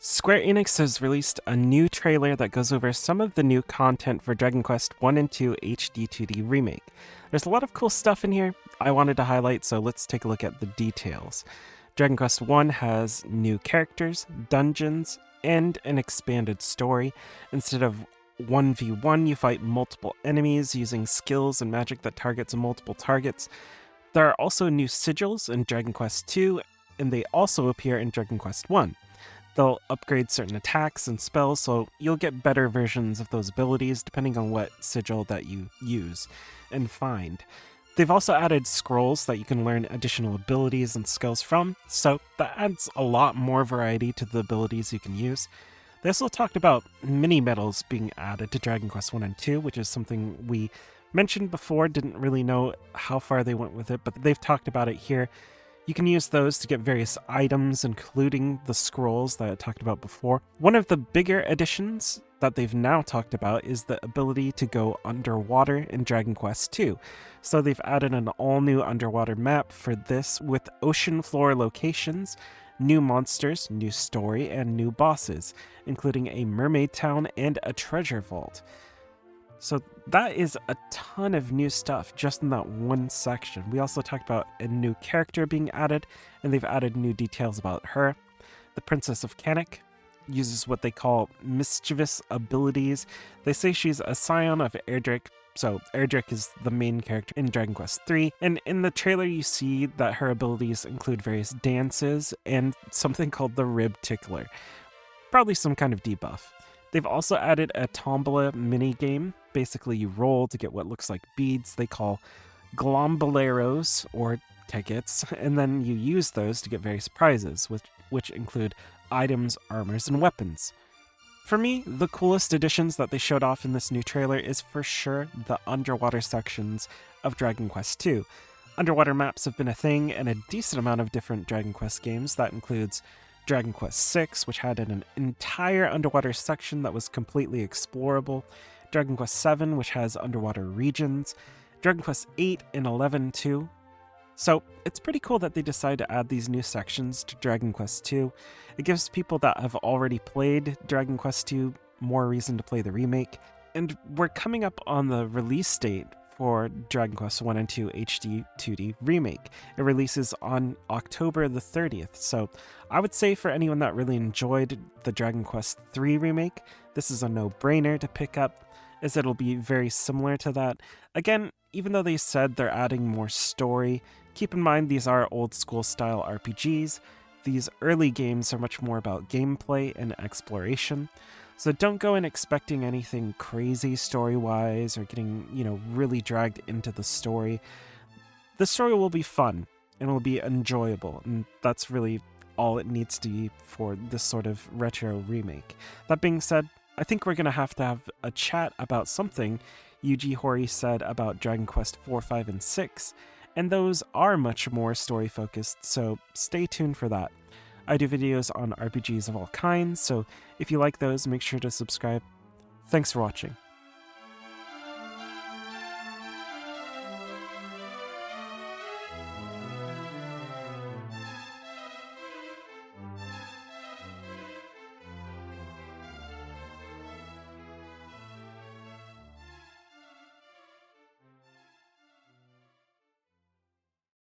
Square Enix has released a new trailer that goes over some of the new content for Dragon Quest 1 and 2 HD2D Remake. There's a lot of cool stuff in here I wanted to highlight, so let's take a look at the details. Dragon Quest 1 has new characters, dungeons, and an expanded story. Instead of 1v1, you fight multiple enemies using skills and magic that targets multiple targets. There are also new sigils in Dragon Quest 2, and they also appear in Dragon Quest 1. They'll upgrade certain attacks and spells, so you'll get better versions of those abilities depending on what sigil that you use and find. They've also added scrolls that you can learn additional abilities and skills from, so that adds a lot more variety to the abilities you can use. They also talked about mini-medals being added to Dragon Quest 1 and 2, which is something we mentioned before, didn't really know how far they went with it, but they've talked about it here. You can use those to get various items, including the scrolls that I talked about before. One of the bigger additions that they've now talked about is the ability to go underwater in Dragon Quest 2. So they've added an all-new underwater map for this with ocean floor locations, new monsters, new story, and new bosses, including a mermaid town and a treasure vault. So that is a ton of new stuff just in that one section. We also talked about a new character being added, and they've added new details about her. The Princess of Kanak uses what they call mischievous abilities. They say she's a scion of Erdrick, so Erdrick is the main character in Dragon Quest 3, and in the trailer you see that her abilities include various dances and something called the Rib Tickler. Probably some kind of debuff. They've also added a tombola mini-game. Basically, you roll to get what looks like beads they call glomboleros, or tickets, and then you use those to get various prizes, which include items, armors, and weapons. For me, the coolest additions that they showed off in this new trailer is for sure the underwater sections of Dragon Quest 2. Underwater maps have been a thing in a decent amount of different Dragon Quest games. That includes Dragon Quest VI, which had an entire underwater section that was completely explorable, Dragon Quest VII, which has underwater regions, Dragon Quest VIII and XI too. So it's pretty cool that they decide to add these new sections to Dragon Quest II. It gives people that have already played Dragon Quest II more reason to play the remake, and we're coming up on the release date for Dragon Quest 1 and 2 HD2D Remake. It releases on October the 30th, so I would say for anyone that really enjoyed the Dragon Quest 3 remake, this is a no-brainer to pick up, as it'll be very similar to that. Again, even though they said they're adding more story, keep in mind these are old-school style RPGs. These early games are much more about gameplay and exploration. So don't go in expecting anything crazy story-wise or getting, really dragged into the story. The story will be fun and will be enjoyable, and that's really all it needs to be for this sort of retro remake. That being said, I think we're going to have a chat about something Yuji Horii said about Dragon Quest 4, 5, and 6, and those are much more story-focused, so stay tuned for that. I do videos on RPGs of all kinds, so if you like those, make sure to subscribe. Thanks for watching.